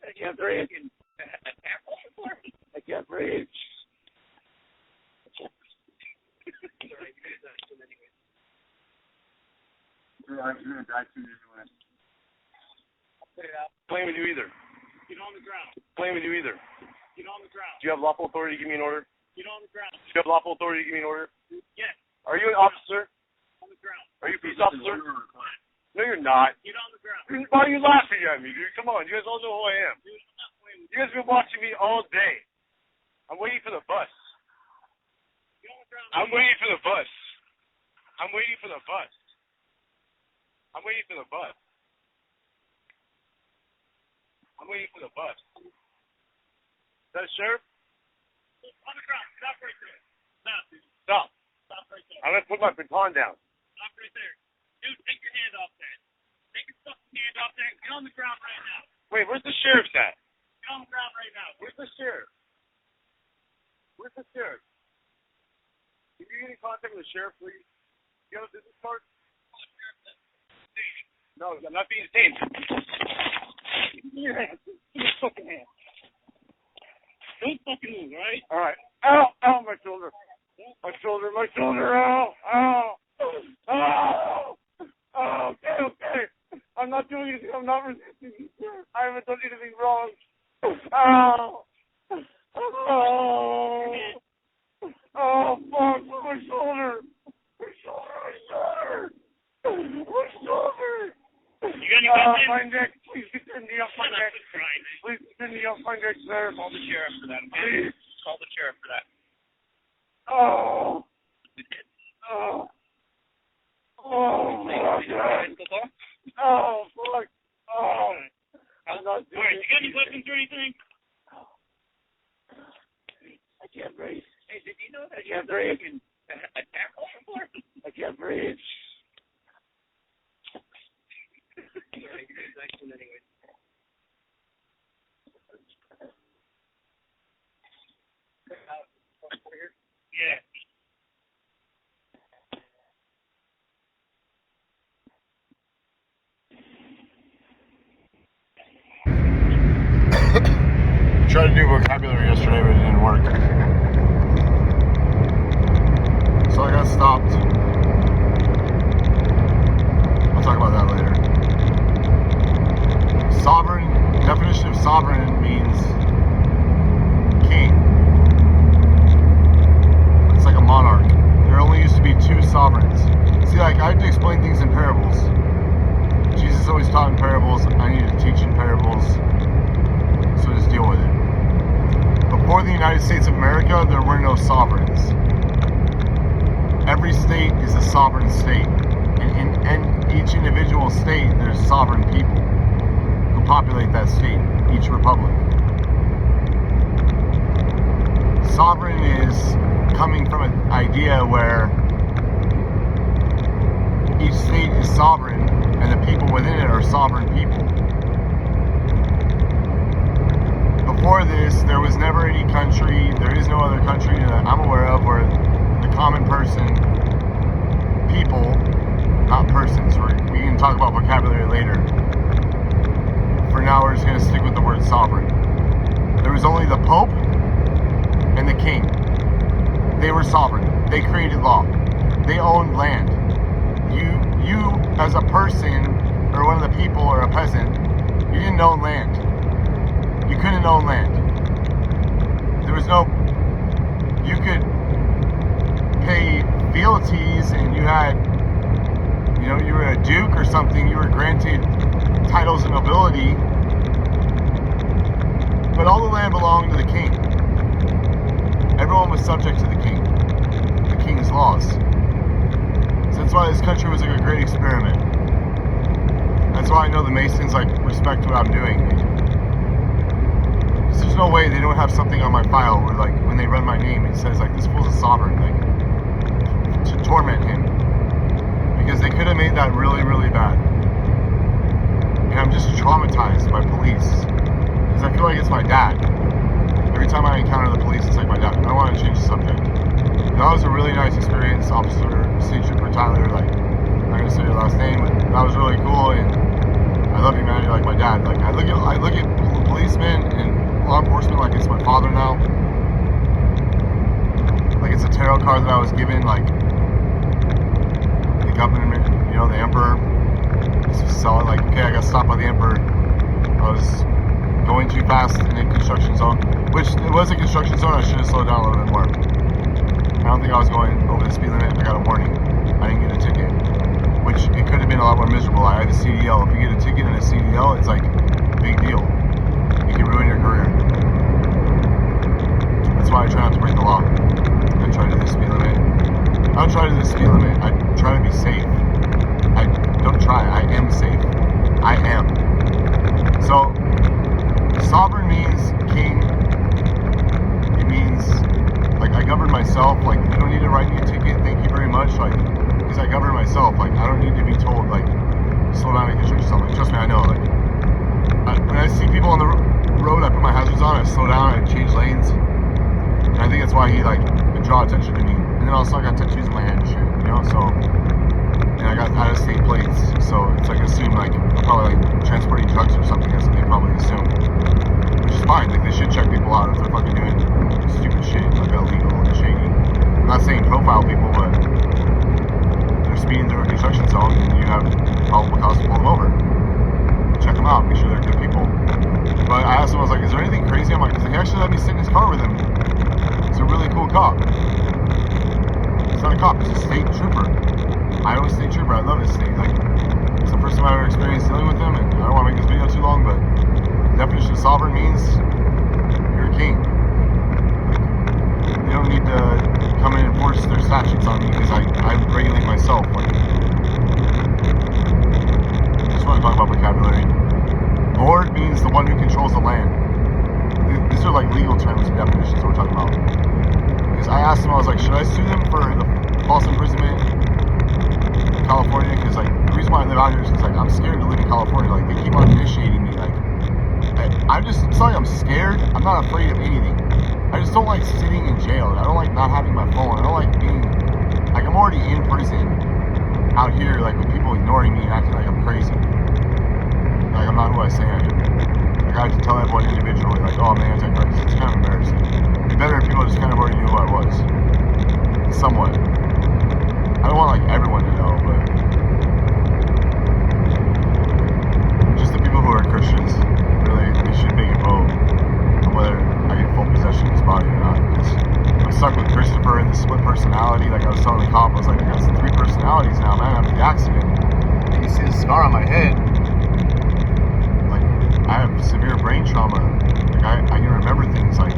I can't breathe. I can't breathe. You're gonna die soon anyway. Playing with you either. Get on the ground. Playing with you either. Get on the ground. Do you have lawful authority to give me an order? Get on the ground. Do you have lawful authority to give me an order? Yes. Are you an officer? On the ground. Are you a police officer? No, you're not. Get on the ground. Why are you laughing at me, dude? Come on, you guys all know who I am. Dude, I'm not playing with You guys have been watching me all day. I'm waiting for the bus. you. Get on the ground. I'm waiting for the bus. I'm waiting for the bus. I'm waiting for the bus. I'm waiting for the bus. Is that a sheriff? On the ground. Stop right there. Stop, dude. Stop. Stop right there. I'm going to put my baton down. Stop right there. Dude, take your hand off that. Take your fucking hand off that. Get on the ground right now. Wait, where's the sheriff's at? Get on the ground right now. Where's the sheriff? Where's the sheriff? Can you get in contact with the sheriff, please? You have a business card? No, I'm not being detained. Give me your hand. Give me your fucking hand. Don't fucking move, alright? Alright. Ow! Ow, my shoulder. My shoulder, my shoulder. Ow! Ow! Ow! Oh, okay, okay. I'm not doing anything. I'm not resisting. I haven't done anything wrong. Ow! Oh! Oh, fuck. My shoulder. My shoulder. My shoulder. You got any weapons? My neck. Please send me off my neck. Right. Please send me off my neck, sir. Call the sheriff for that, okay? Please. Call the sheriff for that. Oh. Oh. Oh, fuck. Oh, fuck. Oh. I'm not doing Alright, it. you got any weapons or anything? I can't breathe. Hey, did you know that I can't breathe. attack before? I can't breathe. Anyway. Yeah. Tried to do vocabulary yesterday, but it didn't work. So I got stopped. I'll talk about that later. Sovereign, definition of sovereign means king. It's like a monarch. There only used to be two sovereigns. See, like, I have to explain things in parables. Jesus always taught in parables. I need to teach in parables. So just deal with it. Before the United States of America, there were no sovereigns. Every state is a sovereign state. And in each individual state, there's sovereign people who populate that state, each republic. Sovereign is coming from an idea where each state is sovereign and the people within it are sovereign people. Before this, there was never any country, there is no other country that I'm aware of where the common person, people, not persons, we can talk about vocabulary later. For now, we're just going to stick with the word sovereign. There was only the Pope and the King. They were sovereign. They created law. They owned land. You as a person, or one of the people, or a peasant, you didn't own land. You couldn't own land. There was no... You could pay fealties, and you had... You know, you were a duke or something, you were granted titles of nobility, but all the land belonged to the king. Everyone was subject to the king, the king's laws. So that's why this country was like a great experiment. That's why I know the Masons like respect what I'm doing. There's no way they don't have something on my file where like when they run my name it says like this fool's a sovereign, like to torment him. Because they could have made that really, really bad. And I'm just traumatized by police. Because I feel like it's my dad. Every time I encounter the police, it's like my dad. I don't want to change the subject. That was a really nice experience, Officer State Trooper Tyler. Like, I'm not gonna say your last name, but that was really cool. And I love you, man. You're like my dad. Like I look at policemen it's my father now. Like it's a tarot card that I was given, like the government, you know, the emperor. So like, okay, I got stopped by the emperor. I was going too fast in a construction zone, which it was a construction zone. I should have slowed down a little bit more. I don't think I was going over the speed limit. I got a warning. I didn't get a ticket, which it could have been a lot more miserable. I had a CDL. If you get a ticket and a CDL, it's like a big deal. It can ruin your career. That's why I try not to break the law. I try to do the speed limit. I don't try to do the speed limit. I try to be safe. I don't try. I am safe. I am. So, sovereign means king. It means, like, I govern myself. Like, you don't need to write me a ticket. Thank you very much. Like, because I govern myself. Like, I don't need to be told, like, slow down and construction zone. Like, trust me, I know. Like, when I see people on the road, I put my hazards on, I slow down, I change lanes. And I think that's why he, like, would draw attention to me. And then also I got tattoos in my hand and shit, you know? So, and I got out-of-state plates. So it's like, assume, like, I'm probably, like, transporting drugs or something. That's what they probably assume. Which is fine. Like, they should check people out if they're fucking doing stupid shit, like, illegal and shady. I'm not saying profile people, but they're speeding through a construction zone and you have probable cause to pull them over. Check them out, make sure they're good people. But I asked him, I was like, is there anything crazy? I'm like, because he actually let me sit in his car with him. He's a really cool cop. He's not a cop, he's a state trooper. Iowa State Trooper. I love his state. Like, it's the first time I've ever experienced dealing with him, and I don't want to make this video too long, but the definition of sovereign means you're a king. Like, they don't need to come in and force their statutes on me because I regulate myself. Like, I just want to talk about vocabulary. Lord means the one who controls the land. These are like legal terms and definitions we're talking about. Because I asked him, I was like, should I sue them for the false imprisonment in California? Because like the reason why I live out here is because like I'm scared to live in California. Like they keep on initiating me. Like it's not like I'm scared. I'm not afraid of anything. I just don't like sitting in jail. I don't like not having my phone. I don't like being like I'm already in prison out here, like with people ignoring me and acting like I'm crazy. Like I'm not who I say I am. Like I have to tell everyone individually, like, oh man, Antichrist. It's kind of embarrassing. It'd be better if people just kind of already knew who I was. Somewhat. I don't want like everyone to know, but just the people who are Christians, really, they should make a vote on whether I get full possession of his body or not. Because I'm stuck with Christopher and the split personality. Like I was telling the cop, I was like, I got 3 personalities now, man, after the accident. And you see the scar on my head. I have severe brain trauma. Like I can remember things like